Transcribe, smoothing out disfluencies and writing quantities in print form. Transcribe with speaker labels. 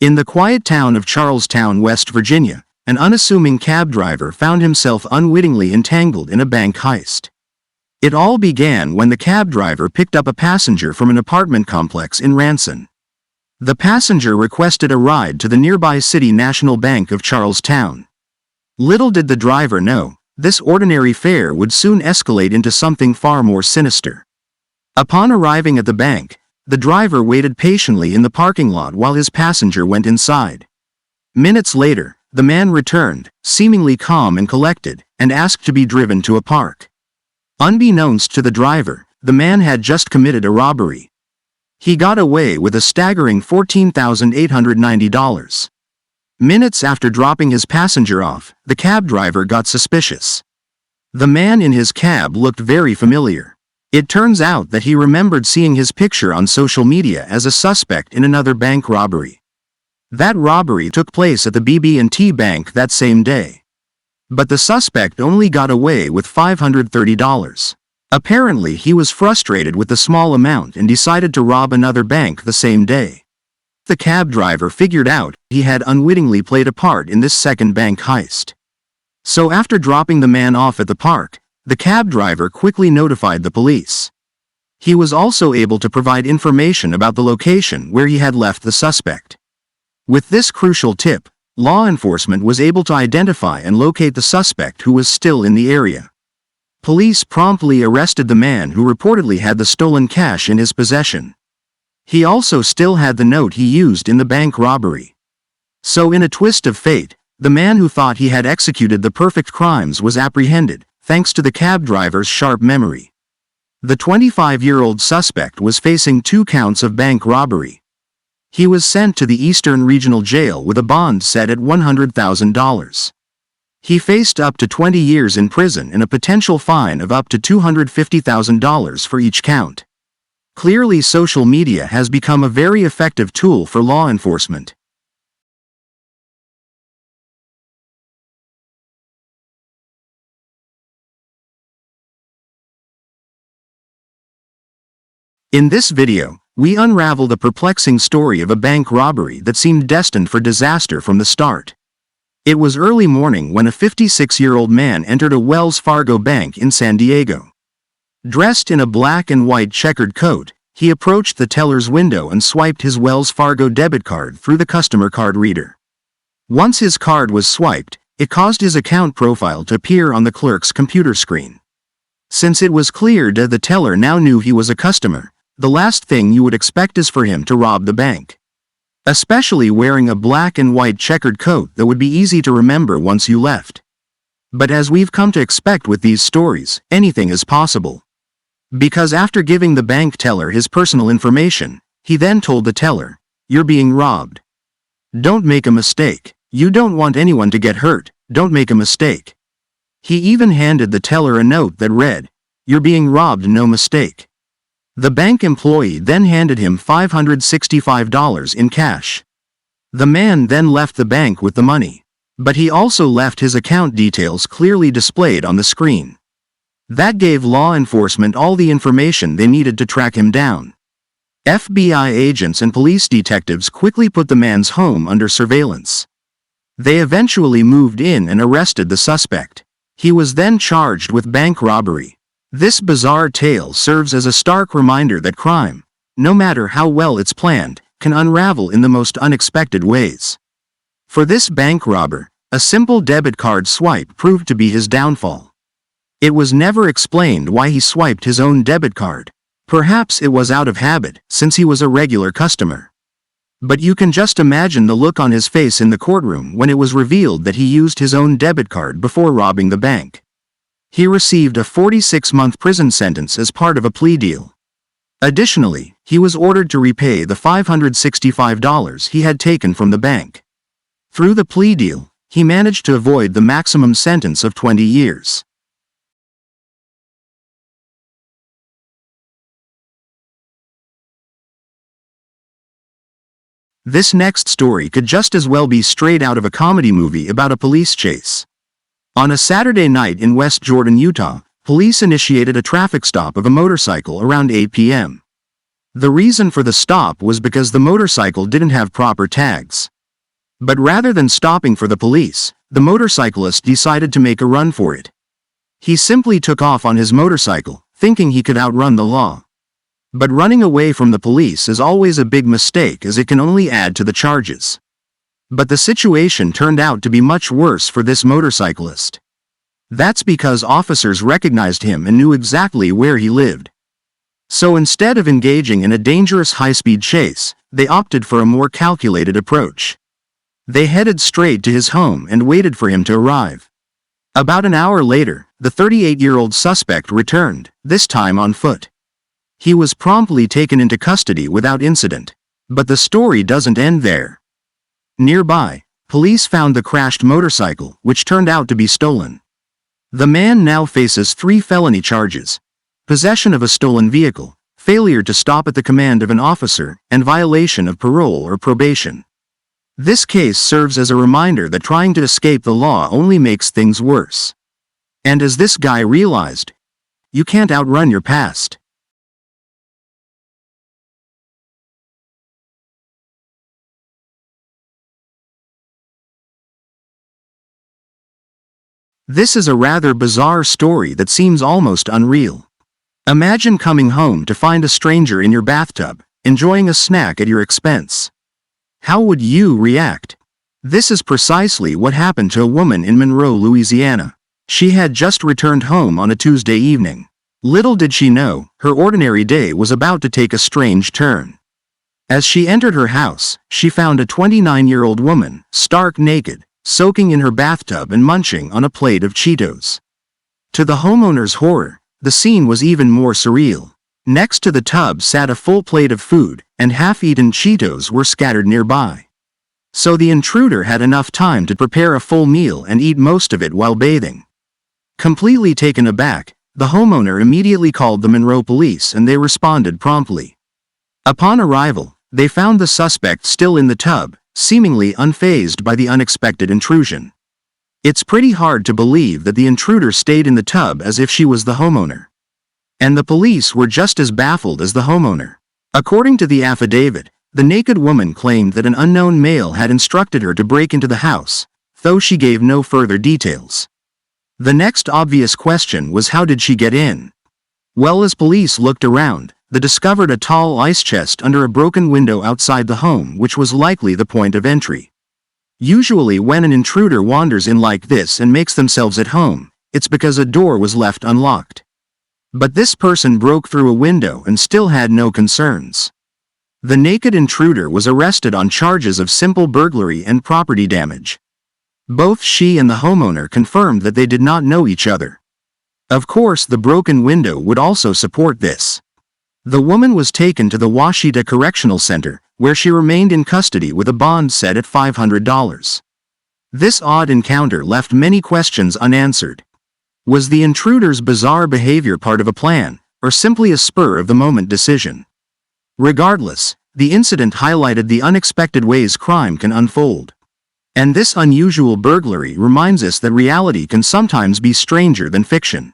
Speaker 1: In the quiet town of Charlestown, West Virginia, an unassuming cab driver found himself unwittingly entangled in a bank heist. It all began when the cab driver picked up a passenger from an apartment complex in Ranson. The passenger requested a ride to the nearby City National Bank of Charlestown. Little did the driver know, this ordinary fare would soon escalate into something far more sinister. Upon arriving at the bank, the driver waited patiently in the parking lot while his passenger went inside. Minutes later, the man returned, seemingly calm and collected, and asked to be driven to a park. Unbeknownst to the driver, the man had just committed a robbery. He got away with a staggering $14,890. Minutes after dropping his passenger off, the cab driver got suspicious. The man in his cab looked very familiar. It turns out that he remembered seeing his picture on social media as a suspect in another bank robbery. That robbery took place at the BB&T Bank that same day. But the suspect only got away with $530. Apparently he was frustrated with the small amount and decided to rob another bank the same day. The cab driver figured out he had unwittingly played a part in this second bank heist. So after dropping the man off at the park, the cab driver quickly notified the police. He was also able to provide information about the location where he had left the suspect. With this crucial tip, law enforcement was able to identify and locate the suspect who was still in the area. Police promptly arrested the man who reportedly had the stolen cash in his possession. He also still had the note he used in the bank robbery. So in a twist of fate, the man who thought he had executed the perfect crimes was apprehended, thanks to the cab driver's sharp memory. The 25-year-old suspect was facing 2 counts of bank robbery. He was sent to the Eastern Regional Jail with a bond set at $100,000. He faced up to 20 years in prison and a potential fine of up to $250,000 for each count. Clearly, social media has become a very effective tool for law enforcement. In this video, we unravel the perplexing story of a bank robbery that seemed destined for disaster from the start. It was early morning when a 56-year-old man entered a Wells Fargo bank in San Diego. Dressed in a black and white checkered coat, he approached the teller's window and swiped his Wells Fargo debit card through the customer card reader. Once his card was swiped, it caused his account profile to appear on the clerk's computer screen. Since it was clear that the teller now knew he was a customer, the last thing you would expect is for him to rob the bank. Especially wearing a black and white checkered coat that would be easy to remember once you left. But as we've come to expect with these stories, anything is possible. Because after giving the bank teller his personal information, he then told the teller, "You're being robbed. Don't make a mistake. You don't want anyone to get hurt. Don't make a mistake." He even handed the teller a note that read, "You're being robbed, no mistake." The bank employee then handed him $565 in cash. The man then left the bank with the money. But he also left his account details clearly displayed on the screen. That gave law enforcement all the information they needed to track him down. FBI agents and police detectives quickly put the man's home under surveillance. They eventually moved in and arrested the suspect. He was then charged with bank robbery. This bizarre tale serves as a stark reminder that crime, no matter how well it's planned, can unravel in the most unexpected ways. For this bank robber, a simple debit card swipe proved to be his downfall. It was never explained why he swiped his own debit card. Perhaps it was out of habit, since he was a regular customer. But you can just imagine the look on his face in the courtroom when it was revealed that he used his own debit card before robbing the bank. He received a 46-month prison sentence as part of a plea deal. Additionally, he was ordered to repay the $565 he had taken from the bank. Through the plea deal, he managed to avoid the maximum sentence of 20 years. This next story could just as well be straight out of a comedy movie about a police chase. On a Saturday night in West Jordan, Utah, police initiated a traffic stop of a motorcycle around 8 p.m. The reason for the stop was because the motorcycle didn't have proper tags. But rather than stopping for the police, the motorcyclist decided to make a run for it. He simply took off on his motorcycle, thinking he could outrun the law. But running away from the police is always a big mistake, as it can only add to the charges. But the situation turned out to be much worse for this motorcyclist. That's because officers recognized him and knew exactly where he lived. So instead of engaging in a dangerous high-speed chase, they opted for a more calculated approach. They headed straight to his home and waited for him to arrive. About an hour later, the 38-year-old suspect returned, this time on foot. He was promptly taken into custody without incident. But the story doesn't end there. Nearby, police found the crashed motorcycle, which turned out to be stolen. The man now faces 3 felony charges: possession of a stolen vehicle, failure to stop at the command of an officer, and violation of parole or probation. This case serves as a reminder that trying to escape the law only makes things worse. And as this guy realized, you can't outrun your past. This is a rather bizarre story that seems almost unreal. Imagine coming home to find a stranger in your bathtub, enjoying a snack at your expense. How would you react? This is precisely what happened to a woman in Monroe, Louisiana. She had just returned home on a Tuesday evening. Little did she know, her ordinary day was about to take a strange turn. As she entered her house, she found a 29-year-old woman, stark naked, soaking in her bathtub and munching on a plate of Cheetos. To the homeowner's horror, the scene was even more surreal. Next to the tub sat a full plate of food, and half-eaten Cheetos were scattered nearby. So the intruder had enough time to prepare a full meal and eat most of it while bathing. Completely taken aback, the homeowner immediately called the Monroe police, and they responded promptly. Upon arrival, they found the suspect still in the tub, seemingly unfazed by the unexpected intrusion. It's pretty hard to believe that the intruder stayed in the tub as if she was the homeowner. And the police were just as baffled as the homeowner. According to the affidavit, the naked woman claimed that an unknown male had instructed her to break into the house, though she gave no further details. The next obvious question was, how did she get in? Well, as police looked around, they discovered a tall ice chest under a broken window outside the home, which was likely the point of entry. Usually when an intruder wanders in like this and makes themselves at home, it's because a door was left unlocked. But this person broke through a window and still had no concerns. The naked intruder was arrested on charges of simple burglary and property damage. Both she and the homeowner confirmed that they did not know each other. Of course, the broken window would also support this. The woman was taken to the Washita Correctional Center, where she remained in custody with a bond set at $500. This odd encounter left many questions unanswered. Was the intruder's bizarre behavior part of a plan, or simply a spur-of-the-moment decision? Regardless, the incident highlighted the unexpected ways crime can unfold. And this unusual burglary reminds us that reality can sometimes be stranger than fiction.